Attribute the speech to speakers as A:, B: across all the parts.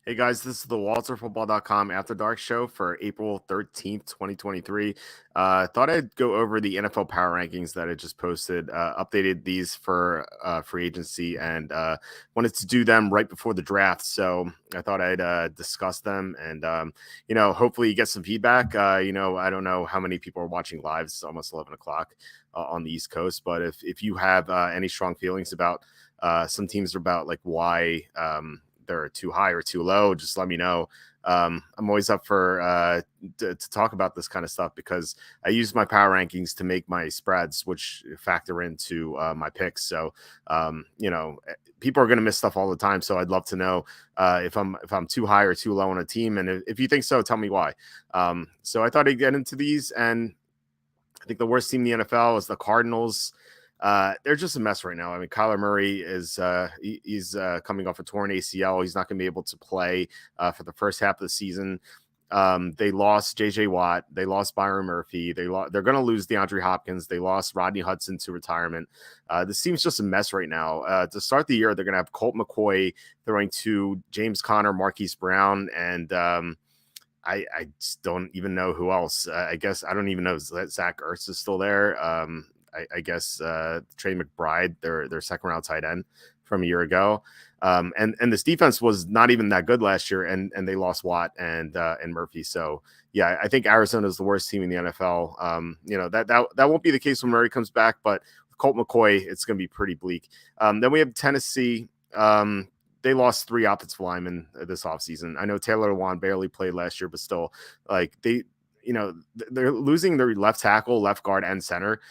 A: Hey guys, this is the WalterFootball.com After Dark show for April 13th, 2023. Thought I'd go over the NFL power rankings that I just posted, updated these for free agency, and wanted to do them right before the draft. So I thought I'd discuss them and, hopefully get some feedback. I don't know how many people are watching live. It's almost 11 o'clock on the East Coast. But if you have any strong feelings about some teams, about like why, they're too high or too low, just let me know. I'm always up for to talk about this kind of stuff because I use my power rankings to make my spreads, which factor into my picks. So, people are going to miss stuff all the time. So I'd love to know if I'm too high or too low on a team, and if you think so, tell me why. So I thought I'd get into these, and I think the worst team in the NFL is the Cardinals. They're just a mess right now. I mean, Kyler Murray he's coming off a torn ACL. He's not going to be able to play for the first half of the season. They lost J.J. Watt. They lost Byron Murphy. They're going to lose DeAndre Hopkins. They lost Rodney Hudson to retirement. This team's just a mess right now. To start the year, they're going to have Colt McCoy throwing to James Conner, Marquise Brown, and I just don't even know who else. I guess I don't even know if Zach Ertz is still there. I guess Trey McBride, their second round tight end from a year ago. And this defense was not even that good last year, and they lost Watt and Murphy. So yeah, I think Arizona is the worst team in the NFL. That won't be the case when Murray comes back, but with Colt McCoy, it's going to be pretty bleak. Then we have Tennessee. They lost 3 offensive linemen this offseason. I know Taylor Lewan barely played last year, but still, like they're losing their left tackle, left guard, and center.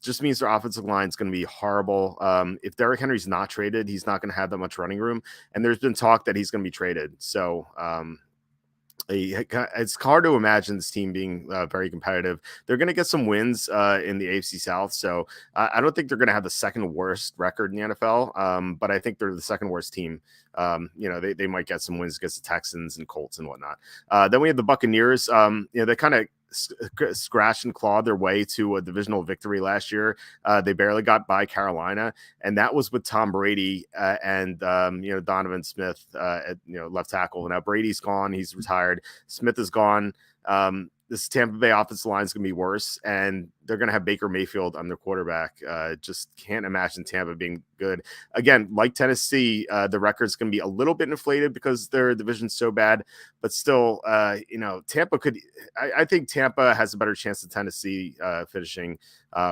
A: Just means their offensive line is going to be horrible. If Derrick Henry's not traded, he's not going to have that much running room. And there's been talk that he's going to be traded. So it's hard to imagine this team being very competitive. They're going to get some wins in the AFC South, so I don't think they're going to have the second worst record in the NFL, but I think they're the second worst team. They might get some wins against the Texans and Colts and whatnot. Then we have the Buccaneers. They kind of scratched and clawed their way to a divisional victory last year. They barely got by Carolina, and that was with Tom Brady and Donovan Smith at left tackle. Now Brady's gone; he's retired. Smith is gone. This Tampa Bay offensive line is going to be worse, and they're going to have Baker Mayfield on their quarterback. Just can't imagine Tampa being good. Again, like Tennessee, the record's going to be a little bit inflated because their division's so bad, but still, Tampa could. I think Tampa has a better chance than Tennessee finishing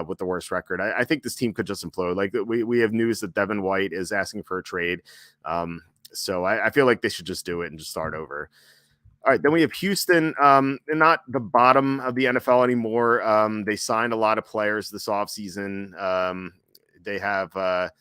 A: with the worst record. I think this team could just implode. Like we have news that Devin White is asking for a trade, so I feel like they should just do it and just start over. All right, then we have Houston. They're not the bottom of the NFL anymore. They signed a lot of players this offseason. They have, I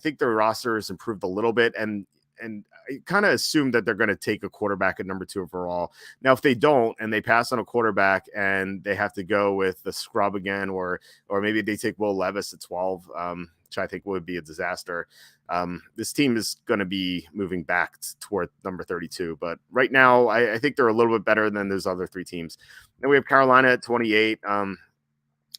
A: think their roster has improved a little bit, and I kind of assume that they're going to take a quarterback at number 2 overall. Now, if they don't and they pass on a quarterback and they have to go with the scrub again, or maybe they take Will Levis at 12, which I think would be a disaster. This team is going to be moving back toward number 32, but right now I think they're a little bit better than those other 3 teams. Then we have Carolina at 28.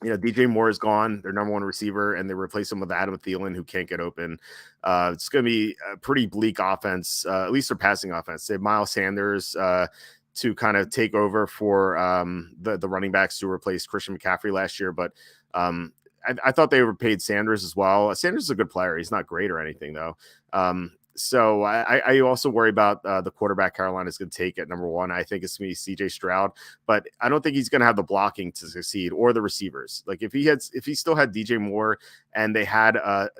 A: DJ Moore is gone, their number 1 receiver, and they replace him with Adam Thielen, who can't get open. It's going to be a pretty bleak offense, at least their passing offense. They have Miles Sanders to kind of take over for the running backs who replaced Christian McCaffrey last year, but I thought they overpaid Sanders as well. Sanders is a good player. He's not great or anything, though. So I also worry about the quarterback Carolina is going to take at number 1. I think it's going to be CJ Stroud, but I don't think he's going to have the blocking to succeed or the receivers. Like if he still had DJ Moore and they had a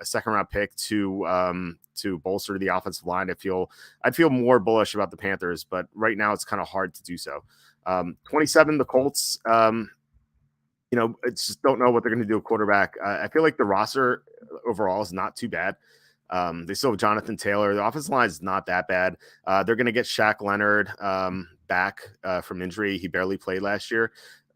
A: second round pick to bolster the offensive line, I'd feel more bullish about the Panthers, but right now it's kind of hard to do so. 27, the Colts. It's just don't know what they're going to do at quarterback. I feel like the roster overall is not too bad. They still have Jonathan Taylor. The offensive line is not that bad. They're going to get Shaq Leonard back from injury. He barely played last year.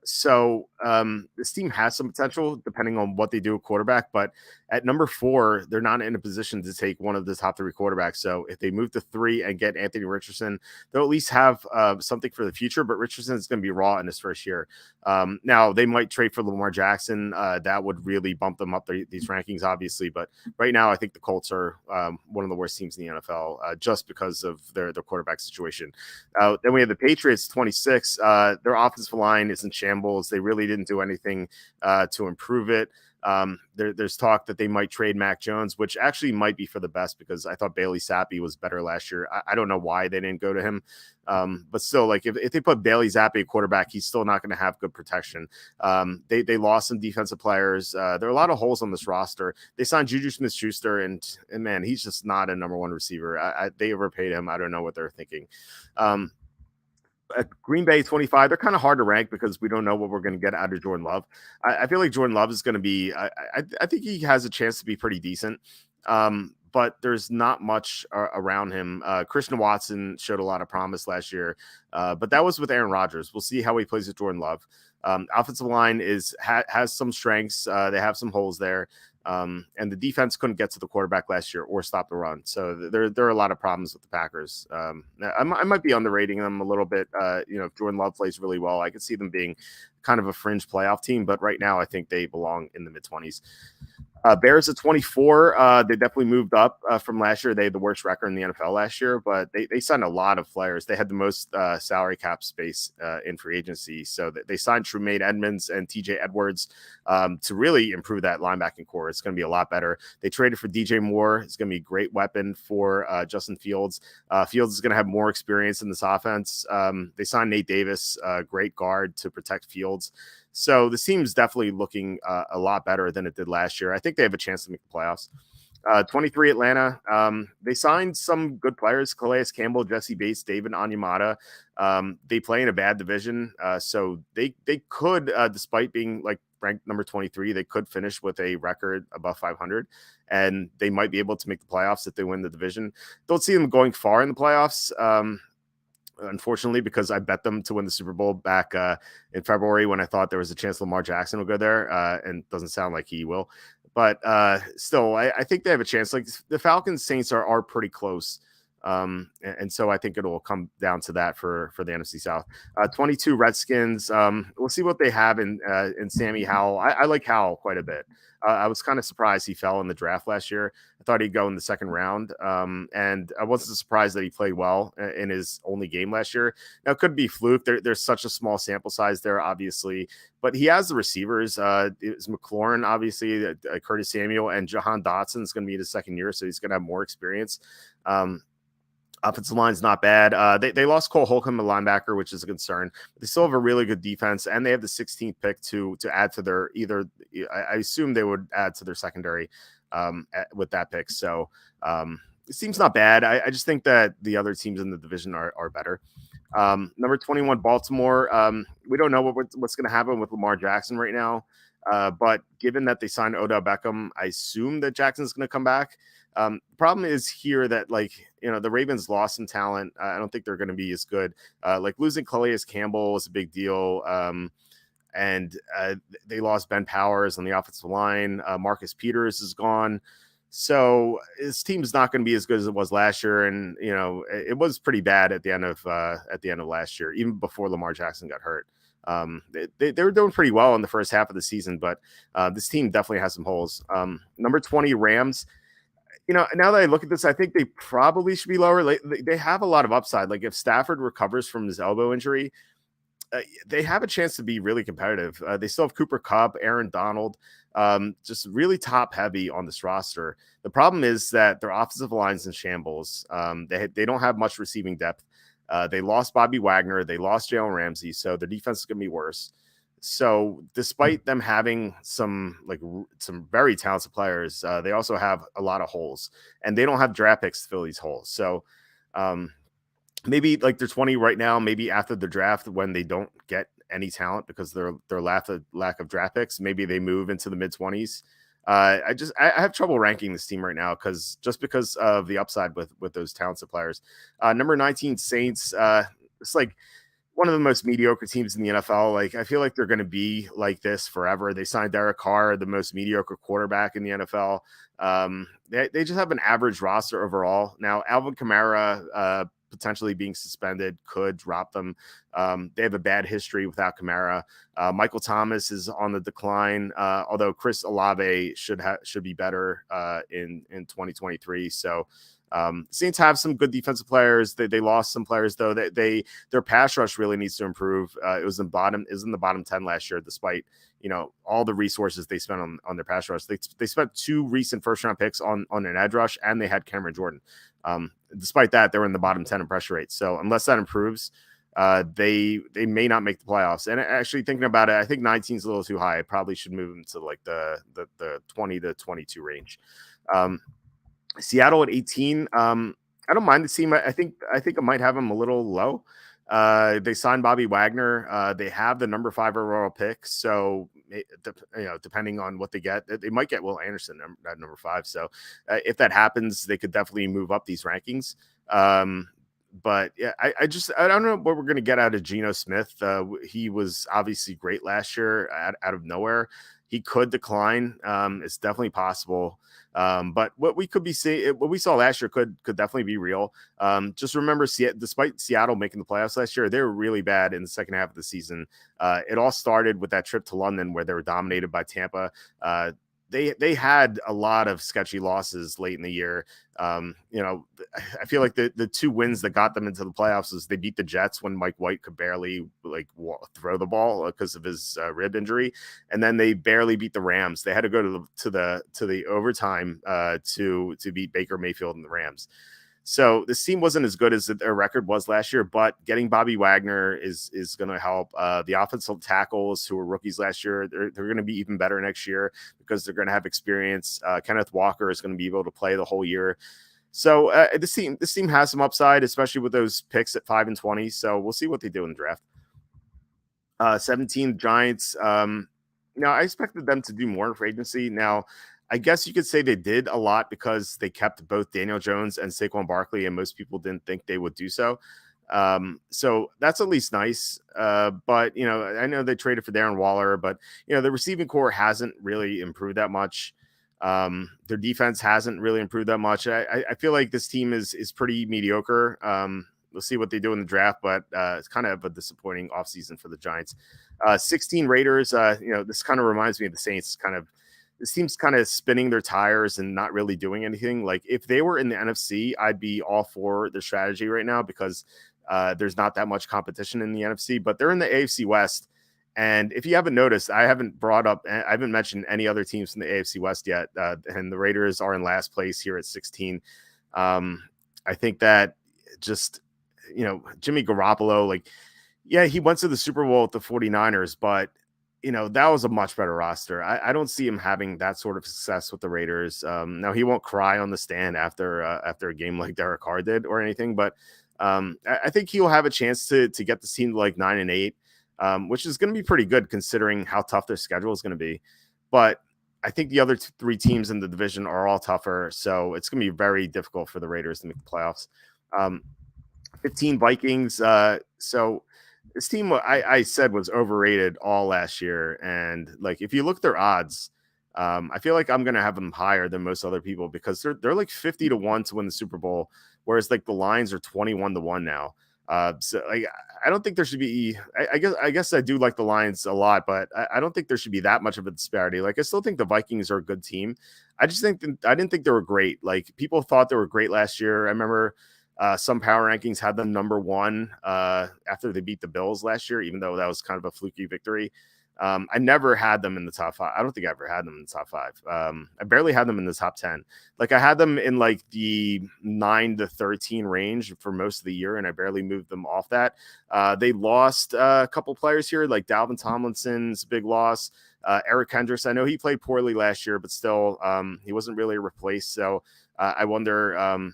A: This team has some potential depending on what they do at quarterback. But at number 4, they're not in a position to take one of the top 3 quarterbacks. So if they move to 3 and get Anthony Richardson, they'll at least have something for the future. But Richardson is going to be raw in his first year. Now they might trade for Lamar Jackson. That would really bump them up these rankings, obviously. But right now, I think the Colts are one of the worst teams in the NFL just because of their quarterback situation. Then we have the Patriots, 26. Their offensive line is in shambles. They really didn't do anything to improve it. There's talk that they might trade Mac Jones, which actually might be for the best because I thought Bailey Zappi was better last year. I don't know why they didn't go to him. But still, like if they put Bailey Zappi at quarterback, he's still not going to have good protection. They lost some defensive players. There are a lot of holes on this roster. They signed Juju Smith-Schuster, and man, he's just not a number 1 receiver. They overpaid him. I don't know what they're thinking. At Green Bay 25, they're kind of hard to rank because we don't know what we're going to get out of Jordan Love. I feel like Jordan Love is going to be, I think he has a chance to be pretty decent. But there's not much around him. Christian Watson showed a lot of promise last year, but that was with Aaron Rodgers. We'll see how he plays with Jordan Love. Offensive line has some strengths. They have some holes there. And the defense couldn't get to the quarterback last year or stop the run. So there are a lot of problems with the Packers. I might be underrating them a little bit. If Jordan Love plays really well, I could see them being kind of a fringe playoff team. But right now, I think they belong in the mid-20s. Bears at 24, they definitely moved up from last year. They had the worst record in the NFL last year, but they signed a lot of players. They had the most salary cap space in free agency. So they signed Tremaine Edmonds and TJ Edwards to really improve that linebacking core. It's going to be a lot better. They traded for DJ Moore. It's going to be a great weapon for Justin Fields. Fields is going to have more experience in this offense. They signed Nate Davis, great guard to protect Fields. So this team's definitely looking a lot better than it did last year. I think they have a chance to make the playoffs. 23 Atlanta. They signed some good players: Calais Campbell, Jesse Bates, David Onyemata. They play in a bad division, so they could, despite being like ranked number 23, they could finish with a record above 500, and they might be able to make the playoffs if they win the division. Don't see them going far in the playoffs. Unfortunately, because I bet them to win the Super Bowl back in February when I thought there was a chance Lamar Jackson will go there, and it doesn't sound like he will. But still, I think they have a chance. Like the Falcons Saints are pretty close. And so I think it'll come down to that for the NFC South. 22 Redskins. We'll see what they have in Sammy Howell. I like Howell quite a bit. I was kind of surprised he fell in the draft last year. I thought he'd go in the second round. And I wasn't surprised that he played well in his only game last year. Now, it could be fluke. There's such a small sample size there, obviously. But he has the receivers. It's McLaurin, obviously, Curtis Samuel, and Jahan Dotson is going to be in his second year, so he's going to have more experience. Offensive line's not bad. They lost Cole Holcomb, a linebacker, which is a concern. But they still have a really good defense, and they have the 16th pick to add to their I assume they would add to their secondary with that pick. So it seems not bad. I just think that the other teams in the division are better. Number 21, Baltimore. We don't know what's going to happen with Lamar Jackson right now. But given that they signed Odell Beckham, I assume that Jackson's going to come back. The problem is here that, the Ravens lost some talent. I don't think they're going to be as good. Losing Calais Campbell was a big deal. And they lost Ben Powers on the offensive line. Marcus Peters is gone. So his team's not going to be as good as it was last year. And, it was pretty bad at the end of last year, even before Lamar Jackson got hurt. They were doing pretty well in the first half of the season, but this team definitely has some holes. Number 20, Rams. Now that I look at this, I think they probably should be lower. They have a lot of upside. Like if Stafford recovers from his elbow injury, they have a chance to be really competitive. They still have Cooper Kupp, Aaron Donald, just really top heavy on this roster. The problem is that their offensive line's in shambles. They don't have much receiving depth. They lost Bobby Wagner. They lost Jalen Ramsey. So their defense is going to be worse. So despite them having some very talented players, they also have a lot of holes, and they don't have draft picks to fill these holes. So maybe they're 20 right now, maybe after the draft when they don't get any talent because they're lack of draft picks, maybe they move into the mid-20s. I have trouble ranking this team right now because of the upside with those talented players. Number 19 Saints. It's one of the most mediocre teams in the NFL. Like, I feel like they're going to be like this forever. They signed Derek Carr, the most mediocre quarterback in the NFL. They just have an average roster overall. Now, Alvin Kamara, potentially being suspended could drop them. They have a bad history without Kamara. Michael Thomas is on the decline, although Chris Olave should be better in 2023. So Saints have some good defensive players. They lost some players though. Their pass rush really needs to improve. It was in the bottom 10 last year, despite all the resources they spent on their pass rush. They spent 2 recent first round picks on an edge rush, and they had Cameron Jordan. Despite that, they were in the bottom 10 in pressure rate. So unless that improves, they may not make the playoffs. And actually thinking about it, I think 19 is a little too high. I probably should move them to like the 20 to 22 range. Seattle at 18. I don't mind the team. I think I might have them a little low. They signed Bobby Wagner. They have the number 5 overall pick. So, depending on what they get, they might get Will Anderson at number 5. So if that happens, they could definitely move up these rankings. But yeah, I don't know what we're going to get out of Geno Smith. He was obviously great last year out of nowhere. He could decline. It's definitely possible. But what we saw last year could definitely be real. Just remember, despite Seattle making the playoffs last year, they were really bad in the second half of the season. It all started with that trip to London where they were dominated by Tampa. They had a lot of sketchy losses late in the year. I feel like the 2 wins that got them into the playoffs was they beat the Jets when Mike White could barely throw the ball because of his rib injury, and then they barely beat the Rams. They had to go to the overtime to beat Baker Mayfield and the Rams. So this team wasn't as good as their record was last year, but getting Bobby Wagner is going to help. The offensive tackles who were rookies last year, they're going to be even better next year because they're going to have experience. Kenneth Walker is going to be able to play the whole year. So this team has some upside, especially with those picks at 5 and 20. So we'll see what they do in the draft. 17 Giants. Now I expected them to do more for agency. Now, I guess you could say they did a lot because they kept both Daniel Jones and Saquon Barkley, and most people didn't think they would do so. So that's at least nice. But I know they traded for Darren Waller, but the receiving core hasn't really improved that much. Their defense hasn't really improved that much. I feel like this team is pretty mediocre. We'll see what they do in the draft, but it's kind of a disappointing offseason for the Giants. 16 Raiders. This kind of reminds me of the Saints. This team's kind of spinning their tires and not really doing anything. Like if they were in the NFC, I'd be all for their strategy right now because there's not that much competition in the NFC, but they're in the AFC West. And if you haven't noticed, I haven't mentioned any other teams in the AFC West yet. And the Raiders are in last place here at 16. I think that just, Jimmy Garoppolo, he went to the Super Bowl with the 49ers, but that was a much better roster. I don't see him having that sort of success with the Raiders. Now he won't cry on the stand after a game like Derek Carr did or anything, but I think he'll have a chance to get the team to 9 and 8, which is going to be pretty good considering how tough their schedule is going to be. But I think the other 3 teams in the division are all tougher, so it's going to be very difficult for the Raiders to make the playoffs. 15 Vikings. So this team, I said, was overrated all last year. And if you look at their odds, I feel like I'm going to have them higher than most other people because they're like 50 to 1 to win the Super Bowl. Whereas the lines are 21 to 1 now. So I don't think there should be, I guess I do like the Lions a lot, but I don't think there should be that much of a disparity. I still think the Vikings are a good team. I just think I didn't think they were great. People thought they were great last year. I remember some power rankings had them number 1 after they beat the Bills last year, even though that was kind of a fluky victory. I never had them in the top 5. I don't think I ever had them in the top 5. I barely had them in the top 10. I had them in the 9 to 13 range for most of the year, and I barely moved them off that. They lost a couple players here, like Dalvin Tomlinson's big loss. Eric Kendricks, I know he played poorly last year, but still he wasn't really replaced. So I wonder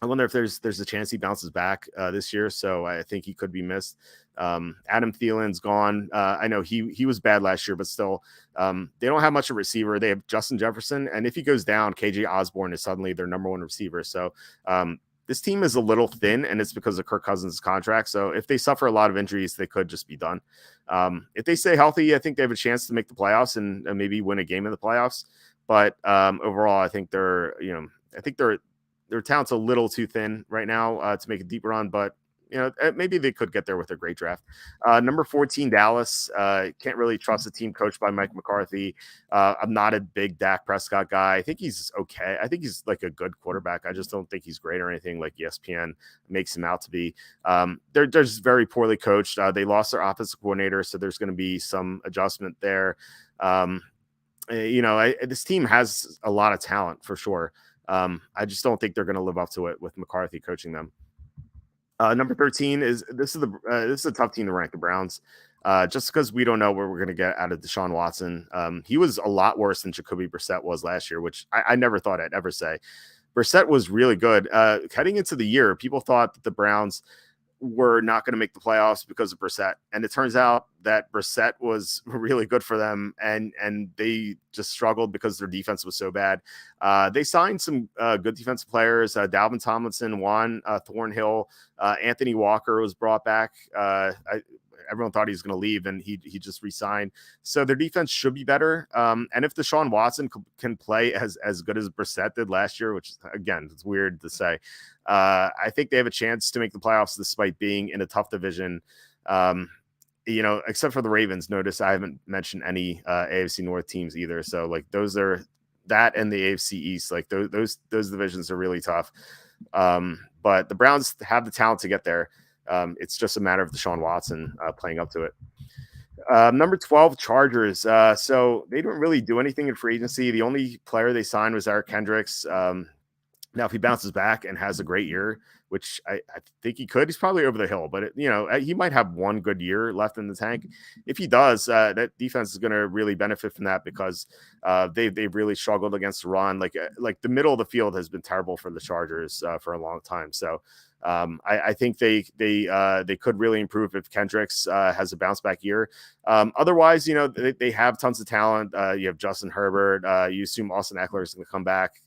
A: if there's a chance he bounces back this year. So I think he could be missed. Adam Thielen's gone. I know he was bad last year, but still, they don't have much of a receiver. They have Justin Jefferson, and if he goes down, KJ Osborne is suddenly their number 1 receiver. So this team is a little thin, and it's because of Kirk Cousins' contract. So if they suffer a lot of injuries, they could just be done. If they stay healthy, I think they have a chance to make the playoffs and maybe win a game in the playoffs. But overall, I think their talent's a little too thin right now to make a deep run. But maybe they could get there with a great draft. Number 14, Dallas. Can't really trust a team coached by Mike McCarthy. I'm not a big Dak Prescott guy. I think he's okay. I think he's like a good quarterback. I just don't think he's great or anything like ESPN makes him out to be. They're just very poorly coached. They lost their offensive coordinator, so there's going to be some adjustment there. This team has a lot of talent for sure. I just don't think they're going to live up to it with McCarthy coaching them. Number 13 this is a tough team to rank, the Browns, just because we don't know what we're going to get out of Deshaun Watson. He was a lot worse than Jacoby Brissett was last year, which I never thought I'd ever say. Brissett was really good. Heading into the year, people thought that the Browns were not going to make the playoffs because of Brissett. And it turns out that Brissett was really good for them, and they just struggled because their defense was so bad. They signed some good defensive players. Dalvin Tomlinson, Juan Thornhill, Anthony Walker was brought back. Everyone thought he was going to leave, and he just re-signed. So their defense should be better. And if Deshaun Watson can play as good as Brissett did last year, which again, it's weird to say, I think they have a chance to make the playoffs despite being in a tough division. Except for the Ravens. Notice I haven't mentioned any AFC North teams either. So like those are that and the AFC East. Like those divisions are really tough. But the Browns have the talent to get there. It's just a matter of Deshaun Watson playing up to it. Number 12, Chargers. So they didn't really do anything in free agency. The only player they signed was Eric Kendricks. Now, if he bounces back and has a great year, which I think he could, he's probably over the hill. But, he might have one good year left in the tank. If he does, that defense is going to really benefit from that because they've really struggled against the run. Like the middle of the field has been terrible for the Chargers for a long time. So I think they could really improve if Kendricks has a bounce back year. Otherwise, they have tons of talent. You have Justin Herbert. You assume Austin Eckler is going to come back.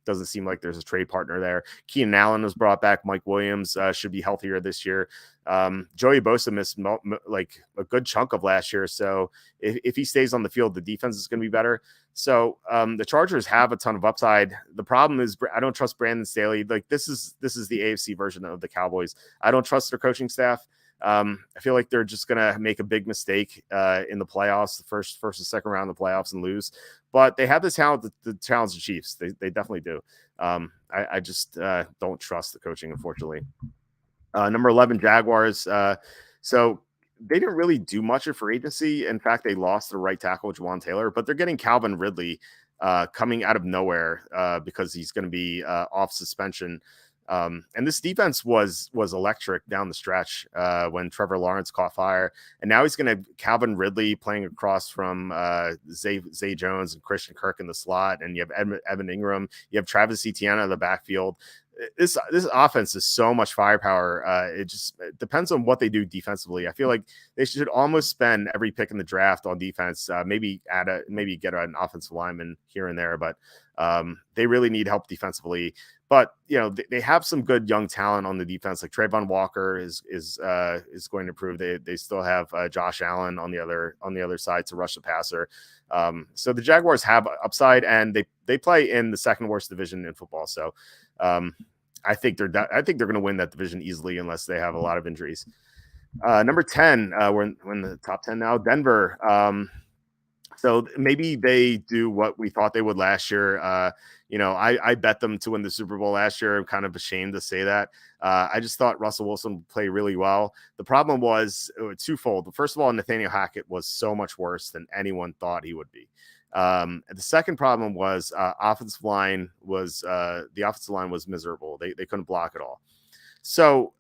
A: Doesn't seem like there's a trade partner there. Keenan Allen was brought back. Mike Williams should be healthier this year. Joey Bosa missed like a good chunk of last year. So if he stays on the field, the defense is going to be better. So the Chargers have a ton of upside. The problem is I don't trust Brandon Staley. Like this is the AFC version of the Cowboys. I don't trust their coaching staff. I feel like they're just going to make a big mistake in the playoffs, the first and second round of the playoffs, and lose. But they have the talent to challenge the Chiefs. They definitely do. I just don't trust the coaching, unfortunately. Number 11, Jaguars. So they didn't really do much of free agency. In fact, they lost their right tackle, Juwan Taylor, but they're getting Calvin Ridley coming out of nowhere because he's going to be off suspension. And this defense was electric down the stretch when Trevor Lawrence caught fire. And now he's going to Calvin Ridley playing across from Zay Jones and Christian Kirk in the slot. And you have Evan Ingram. You have Travis Etienne in the backfield. This offense is so much firepower. It depends on what they do defensively. I feel like they should almost spend every pick in the draft on defense. Maybe get an offensive lineman here and there, but they really need help defensively. But they have some good young talent on the defense. Like Trayvon Walker is going to improve. They still have Josh Allen on the other side to rush the passer. So the Jaguars have upside, and they play in the second worst division in football. So I think they're going to win that division easily unless they have a lot of injuries. Number 10, we're in the top 10 now. Denver. So maybe they do what we thought they would last year. I bet them to win the Super Bowl last year. I'm kind of ashamed to say that. I just thought Russell Wilson would play really well. The problem was twofold. First of all, Nathaniel Hackett was so much worse than anyone thought he would be. The second problem was the offensive line was miserable. They couldn't block at all. So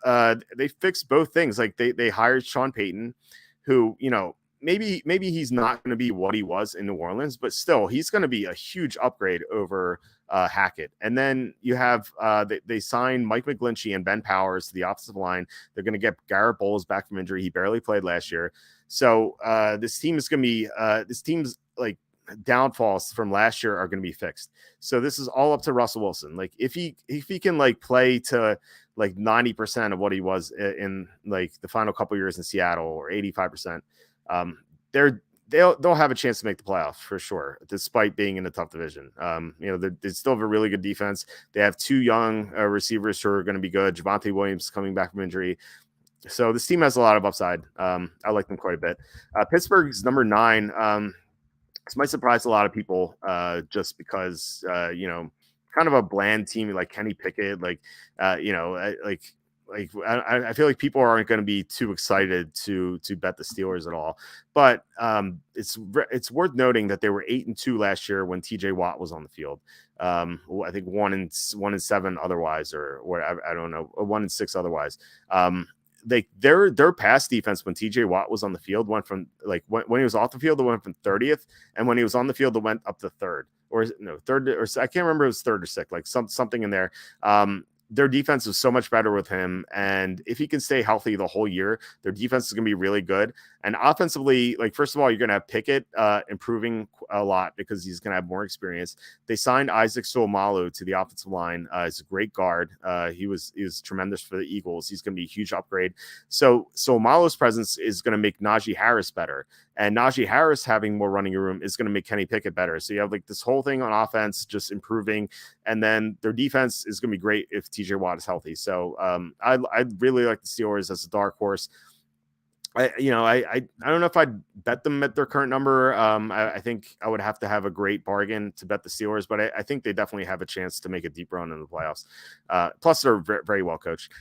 A: they fixed both things. Like they hired Sean Payton, who, maybe he's not going to be what he was in New Orleans, but still he's going to be a huge upgrade over Hackett. And then you have they signed Mike McGlinchey and Ben Powers to the offensive line. They're going to get Garrett Bowles back from injury. He barely played last year. So this team is going to be this team's like downfalls from last year are going to be fixed. So this is all up to Russell Wilson. Like if he can like play to like 90% of what he was in like the final couple years in Seattle, or 85%, they're they'll have a chance to make the playoffs for sure, despite being in a tough division. They still have a really good defense. They have two young receivers who are going to be good. Javonte Williams coming back from injury. So this team has a lot of upside. I like them quite a bit. Pittsburgh's number 9. This might surprise a lot of people just because, kind of a bland team like Kenny Pickett, I feel like people aren't going to be too excited to bet the Steelers at all. But it's worth noting that they were 8-2 last year when TJ Watt was on the field. I think 1-7 otherwise, or I don't know, 1-6 otherwise. Their pass defense when TJ Watt was on the field went from like when he was off the field, it went from 30th, and when he was on the field, it went up to third, or no, third, or I can't remember, it was third or sixth, like something in there. Their defense is so much better with him, and if he can stay healthy the whole year, their defense is going to be really good. And offensively, like first of all, you're going to have Pickett improving a lot because he's going to have more experience. They signed Isaac Seumalo to the offensive line. He's a great guard. He was tremendous for the Eagles. He's going to be a huge upgrade. So Seumalo's presence is going to make Najee Harris better, and Najee Harris having more running room is going to make Kenny Pickett better. So you have like this whole thing on offense just improving, and then their defense is going to be great if TJ Watt is healthy. So I really like the Steelers as a dark horse. I don't know if I'd bet them at their current number. I think I would have to have a great bargain to bet the Steelers, but I think they definitely have a chance to make a deep run in the playoffs. Plus, they're very, very well coached.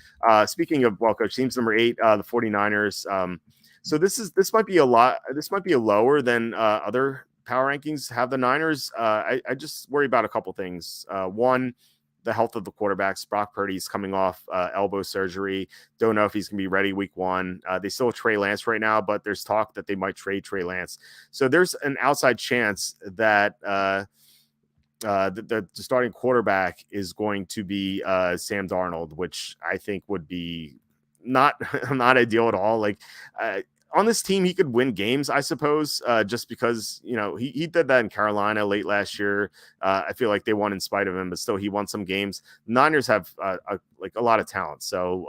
A: Speaking of well coached teams, number 8, the 49ers. So this might be a lot. This might be a lower than other power rankings have the Niners. I just worry about a couple things. One, the health of the quarterbacks. Brock Purdy's coming off elbow surgery. Don't know if he's going to be ready week 1. They still have Trey Lance right now, but there's talk that they might trade Trey Lance. So there's an outside chance that the starting quarterback is going to be Sam Darnold, which I think would be not ideal at all. Like on this team, he could win games, I suppose, just because, he did that in Carolina late last year. I feel like they won in spite of him, but still he won some games. Niners have a lot of talent. So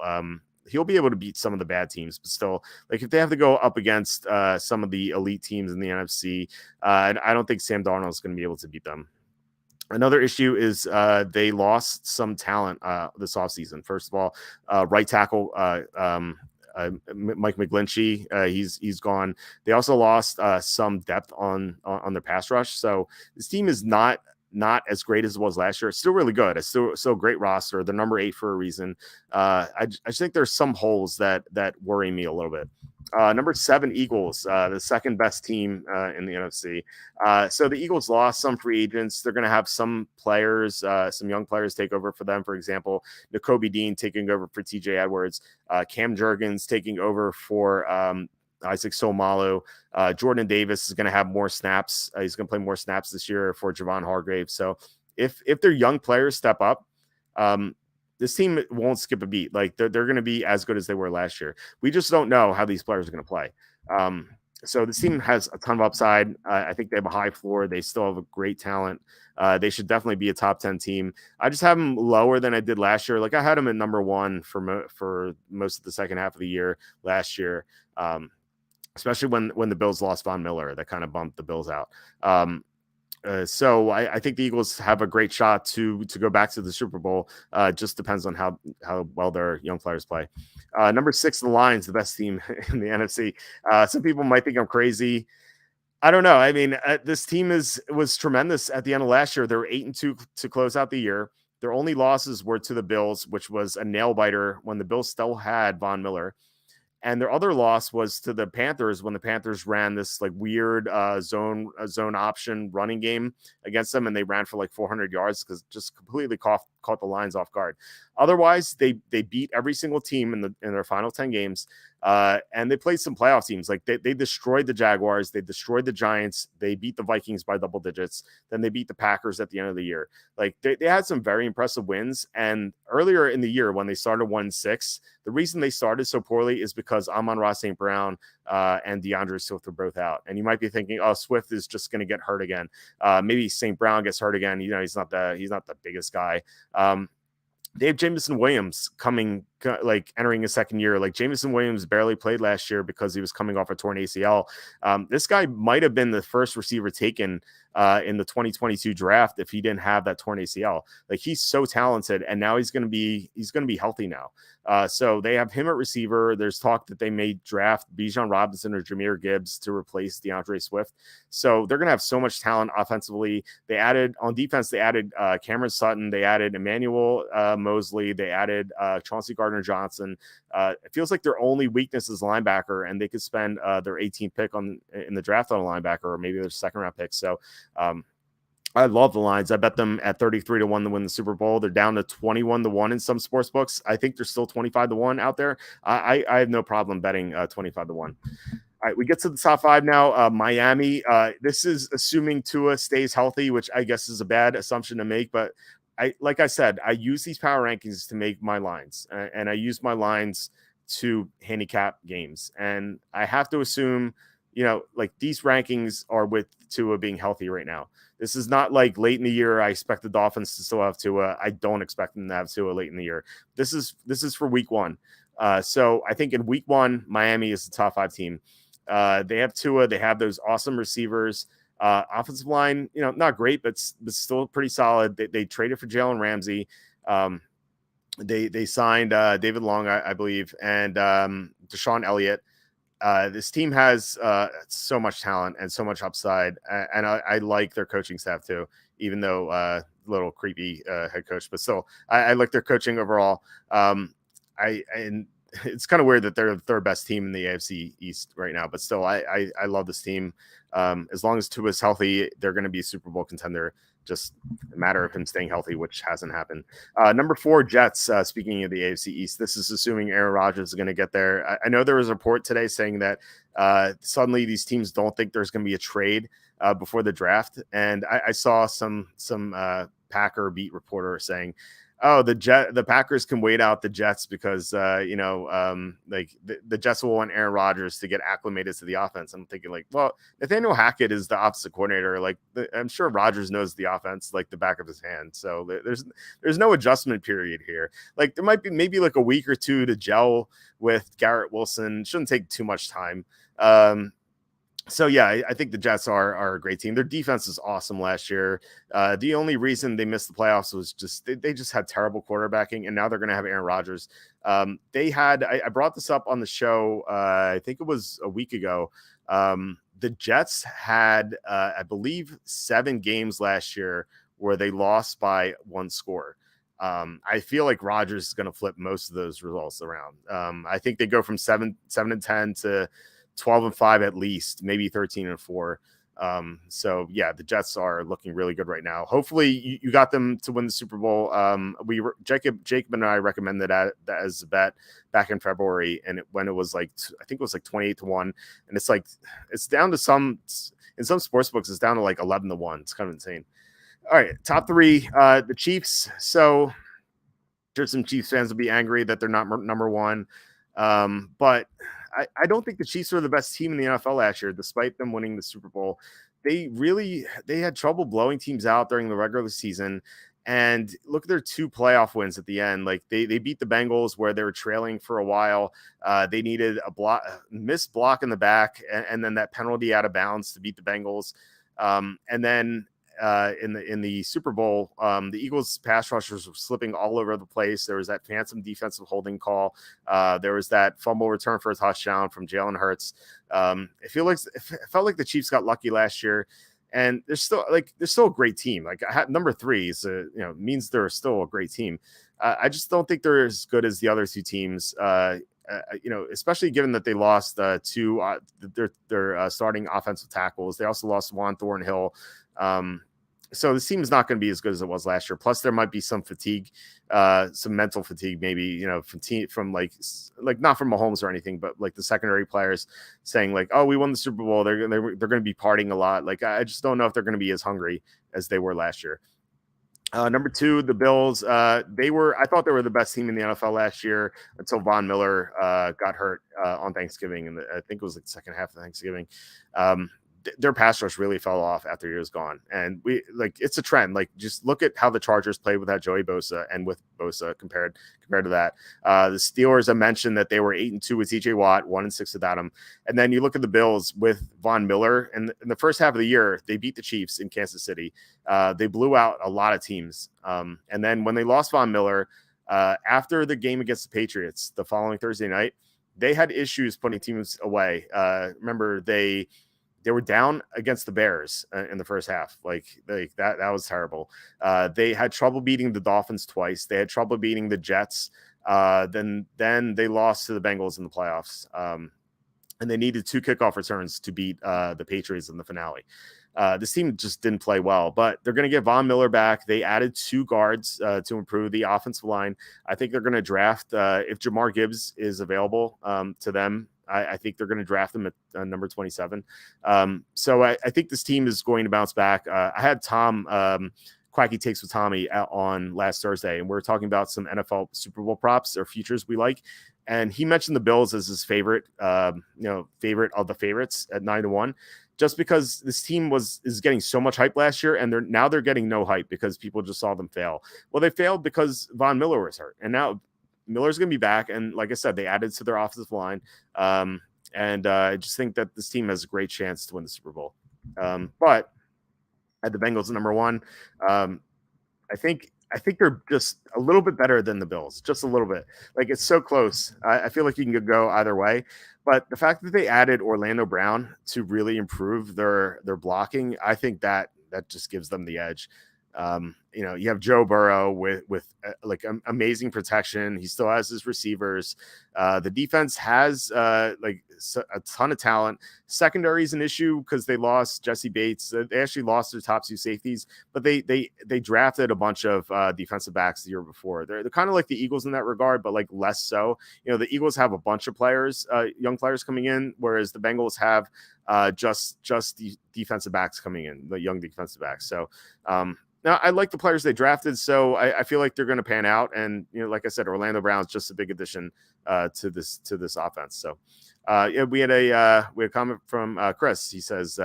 A: he'll be able to beat some of the bad teams, but still, like if they have to go up against some of the elite teams in the NFC, I don't think Sam Darnold is going to be able to beat them. Another issue is they lost some talent this offseason. First of all, right tackle Mike McGlinchey, he's gone. They also lost some depth on their pass rush. So this team is not as great as it was last year. It's still really good. It's still a great roster. They're number 8 for a reason. I just think there's some holes that worry me a little bit. Number 7, Eagles, the second best team in the NFC. So the Eagles lost some free agents. They're going to have some players, some young players take over for them. For example, Nakobe Dean taking over for TJ Edwards, Cam Jurgens taking over for Isaac Seumalo. Jordan Davis is going to have more snaps. He's going to play more snaps this year for Javon Hargrave. So if their young players step up, this team won't skip a beat. Like they're going to be as good as they were last year. We just don't know how these players are going to play. So this team has a ton of upside. I think they have a high floor. They still have a great talent. They should definitely be a top 10 team. I just have them lower than I did last year. Like I had them at number 1 for most of the second half of the year last year. Especially when the Bills lost Von Miller, that kind of bumped the Bills out. So I think the Eagles have a great shot to go back to the Super Bowl. Just depends on how well their young players play. Number 6, the Lions, the best team in the NFC. Some people might think I'm crazy. I don't know. I mean, this team was tremendous at the end of last year. They were 8-2 to close out the year. Their only losses were to the Bills, which was a nail biter when the Bills still had Von Miller. And their other loss was to the Panthers when the Panthers ran this like weird zone option running game against them, and they ran for like 400 yards because just completely caught the Lions off guard. Otherwise, they beat every single team in their final 10 games. And they played some playoff teams. Like they destroyed the Jaguars, they destroyed the Giants, they beat the Vikings by double digits, then they beat the Packers at the end of the year. Like they had some very impressive wins. And earlier in the year, when they started 1-6, the reason they started so poorly is because Amon-Ra St. Brown and DeAndre Swift are both out. And you might be thinking, oh, Swift is just going to get hurt again. Maybe St. Brown gets hurt again. He's not the biggest guy. They have Jameson Williams entering his second year. Like Jameson Williams barely played last year because he was coming off a torn ACL. This guy might have been the first receiver taken in the 2022 draft if he didn't have that torn ACL. Like he's so talented, and now he's going to be healthy now. So they have him at receiver. There's talk that they may draft Bijan Robinson or Jahmyr Gibbs to replace DeAndre Swift. So they're going to have so much talent offensively. They added on defense. They added Cameron Sutton. They added Emmanuel Mosley. They added Chauncey Gardner-Johnson. It feels like their only weakness is linebacker, and they could spend their 18th pick in the draft on a linebacker, or maybe their second round pick. So I love the Lions. I bet them at 33-1 to win the Super Bowl. They're down to 21-1 in some sports books. I think they're still 25-1 out there. I have no problem betting 25-1. All right, we get to the top five now. Miami. This is assuming Tua stays healthy, which I guess is a bad assumption to make, but like I said, I use these power rankings to make my lines, and I use my lines to handicap games. And I have to assume, like these rankings are with Tua being healthy right now. This is not like late in the year. I expect the Dolphins to still have Tua. I don't expect them to have Tua late in the year. This is for week one. So I think in week one, Miami is the top 5 team. They have Tua. They have those awesome receivers. Offensive line, not great, but still pretty solid. They traded for Jalen Ramsey. They signed David Long, I believe, and Deshaun Elliott. This team has so much talent and so much upside, and I like their coaching staff too, even though a little creepy head coach, but still, I like their coaching overall. And it's kind of weird that they're the third best team in the AFC East right now, but still, I love this team. As long as Tua is healthy, they're going to be a Super Bowl contender. Just a matter of him staying healthy, which hasn't happened. Number 4, Jets. Speaking of the AFC East, this is assuming Aaron Rodgers is going to get there. I know there was a report today saying that suddenly these teams don't think there's going to be a trade before the draft, and I saw some Packer beat reporter saying, "Oh, the Packers can wait out the Jets because like the Jets will want Aaron Rodgers to get acclimated to the offense." I'm thinking like, well, Nathaniel Hackett is the offensive coordinator. Like I'm sure Rodgers knows the offense like the back of his hand. So there's no adjustment period here. Like there might be maybe like a week or two to gel with Garrett Wilson. Shouldn't take too much time. So, yeah, I think the Jets are a great team. Their defense is awesome last year. The only reason they missed the playoffs was just they just had terrible quarterbacking, and now they're going to have Aaron Rodgers. I brought this up on the show, I think it was a week ago. The Jets had, I believe, 7 games last year where they lost by 1 score. I feel like Rodgers is going to flip most of those results around. I think they go from 7-10 to 12-5 at least, maybe 13-4. So yeah, the Jets are looking really good right now. Hopefully you got them to win the Super Bowl. Jacob and I recommended that as a bet back in February, and when it was like, I think it was like 28-1, and it's down to in some sports books, it's down to like 11-1. It's kind of insane. All right, top 3, the Chiefs. So sure, some Chiefs fans will be angry that they're not number 1. But I don't think the Chiefs were the best team in the NFL last year, despite them winning the Super Bowl. They had trouble blowing teams out during the regular season. And look at their 2 playoff wins at the end. Like they beat the Bengals where they were trailing for a while. They needed a missed block in the back, and then that penalty out of bounds to beat the Bengals. And then in the Super Bowl, the Eagles pass rushers were slipping all over the place. There was that phantom defensive holding call. There was that fumble return for a touchdown from Jalen Hurts. It felt like the Chiefs got lucky last year, and they're still a great team. Like number 3 is means they're still a great team. I just don't think they're as good as the other 2 teams. Especially given that they lost 2 their starting offensive tackles. They also lost Juan Thornhill. So the team is not going to be as good as it was last year. Plus, there might be some fatigue, some mental fatigue, maybe, you know, from like not from Mahomes or anything, but like the secondary players saying like, "Oh, we won the Super Bowl." They're going to be partying a lot. Like, I just don't know if they're going to be as hungry as they were last year. Number two, the Bills. I thought they were the best team in the NFL last year until Von Miller got hurt on Thanksgiving, and I think it was like the second half of Thanksgiving. Their pass rush really fell off after he was gone, and it's a trend. Like, just look at how the Chargers played without Joey Bosa and with Bosa compared to that. The Steelers, I mentioned that they were 8-2 with TJ Watt, 1-6 without him, and then you look at the Bills with Von Miller, and in the first half of the year they beat the Chiefs in Kansas City. They blew out a lot of teams, and then when they lost Von Miller after the game against the Patriots the following Thursday night, they had issues putting teams away. Remember, they were down against the Bears in the first half. Like that was terrible. They had trouble beating the Dolphins twice. They had trouble beating the Jets. Then they lost to the Bengals in the playoffs. And they needed 2 kickoff returns to beat the Patriots in the finale. This team just didn't play well, but they're going to get Von Miller back. They added 2 guards to improve the offensive line. I think they're going to draft, if Jamar Gibbs is available to them, I think they're going to draft him at number 27. So I think this team is going to bounce back. I had Tom Quacky Takes with Tommy on last Thursday, and we were talking about some NFL Super Bowl props or futures we like. And he mentioned the Bills as his favorite, favorite of the favorites at 9-1, just because this team is getting so much hype last year, and they're getting no hype because people just saw them fail. Well, they failed because Von Miller was hurt, and now Miller's going to be back. And like I said, they added to their offensive line. I just think that this team has a great chance to win the Super Bowl. But at the Bengals number 1, I think they're just a little bit better than the Bills, just a little bit. Like, it's so close. I feel like you can go either way. But the fact that they added Orlando Brown to really improve their blocking, I think that just gives them the edge. You have Joe Burrow with amazing protection. He still has his receivers. The defense has a ton of talent. Secondary is an issue because they lost Jesse Bates. They actually lost their top 2 safeties, but they drafted a bunch of defensive backs the year before. They're kind of like the Eagles in that regard, but like less so. The Eagles have a bunch of players, young players coming in, whereas the Bengals have just the defensive backs coming in, the young defensive backs. So now, I like the players they drafted, so I feel like they're going to pan out. And like I said, Orlando Brown's just a big addition to this offense. So we had a comment from Chris. He says,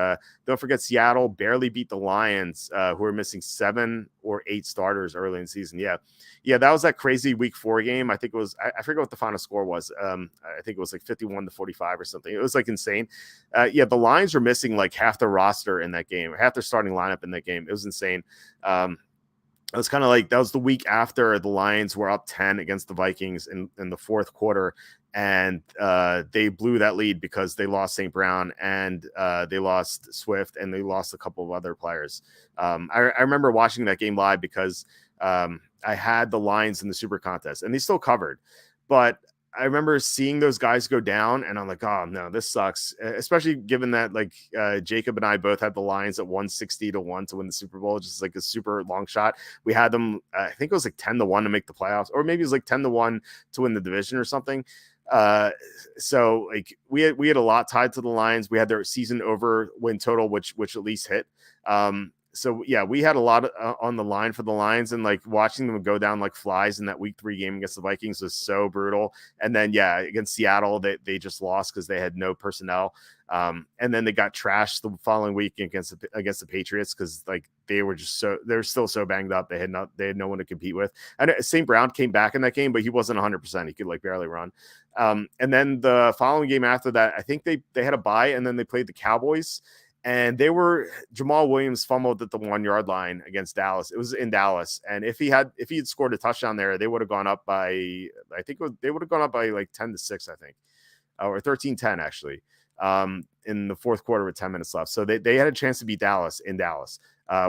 A: "Don't forget Seattle barely beat the Lions, who are missing 7 or 8 starters early in the season." Yeah, that was that crazy Week 4 game. I think it was. I forget what the final score was. I think it was like 51-45 or something. It was like insane. The Lions were missing like half the roster in that game, half their starting lineup in that game. It was insane. It was kind of like that was the week after the Lions were up 10 against the Vikings in the fourth quarter, and they blew that lead because they lost St. Brown and they lost Swift and they lost a couple of other players. I remember watching that game live because I had the Lions in the Super Contest, and they still covered, but I remember seeing those guys go down, and I'm like, oh no, this sucks. Especially given that Jacob and I both had the Lions at 160-1 to win the Super Bowl, just like a super long shot. We had them, I think it was like 10-1 to make the playoffs, or maybe it was like 10-1 to win the division or something. So like we had a lot tied to the Lions. We had their season over win total, which at least hit. So yeah, we had a lot on the line for the Lions, and like watching them go down like flies in that Week 3 game against the Vikings was so brutal. And then against Seattle, they just lost because they had no personnel. And then they got trashed the following week against the Patriots because like they're still so banged up. They had no one to compete with. And St. Brown came back in that game, but he wasn't 100%. He could like barely run. And then the following game after that, I think they had a bye, and then they played the Cowboys. And Jamal Williams fumbled at the 1-yard line against Dallas. It was in Dallas. And if he had scored a touchdown there, they would have gone up by, they would have gone up by like 10-6, I think, or 13-10 actually, in the fourth quarter with 10 minutes left. So they had a chance to beat Dallas in Dallas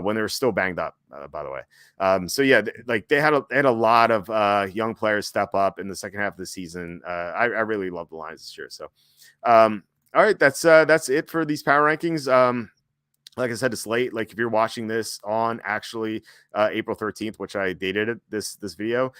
A: when they were still banged up, by the way. So yeah, they had a lot of young players step up in the second half of the season. I really love the Lions this year. So, all right, that's it for these power rankings. like I said, it's late. Like if you're watching this on actually April 13th, which I dated it, this video,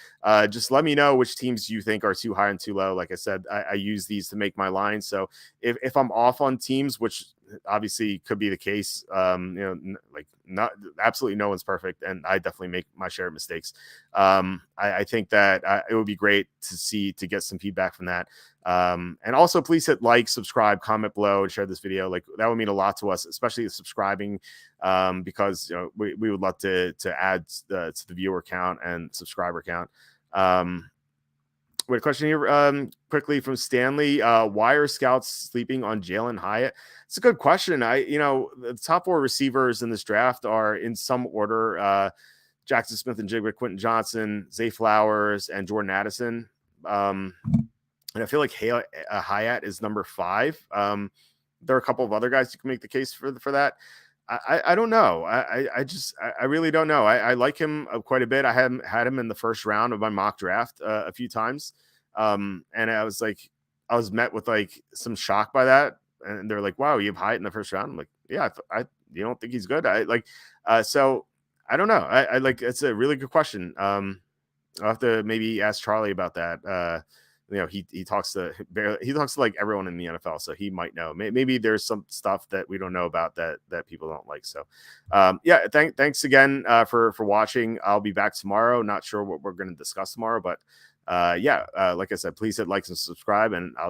A: just let me know which teams you think are too high and too low. Like I said, I use these to make my line. So if I'm off on teams, which obviously could be the case, like not absolutely no one's perfect, and I definitely make my share of mistakes. I think that it would be great to get some feedback from that. And also please hit like, subscribe, comment below, and share this video. Like that would mean a lot to us, especially subscribing, because we would love to add to the viewer count and subscriber count. Wait, a question here quickly from Stanley. Why are scouts sleeping on Jalen Hyatt? It's a good question. The top 4 receivers in this draft are in some order: Jackson Smith-Njigba, Quentin Johnson, Zay Flowers, and Jordan Addison. And I feel like Hyatt is number 5. There are a couple of other guys you can make the case for that. I don't know. I really don't know. I like him quite a bit. I had him in the first round of my mock draft a few times. And I was met with like some shock by that. And they're like, wow, you have Hyatt in the first round. I'm like, yeah, you don't think he's good? So I don't know. I like, it's a really good question. I'll have to maybe ask Charlie about that. He talks to like everyone in the NFL, so he might know. Maybe there's some stuff that we don't know about that people don't like. So, thanks again for watching. I'll be back tomorrow. Not sure what we're going to discuss tomorrow, but like I said, please hit like and subscribe, and I'll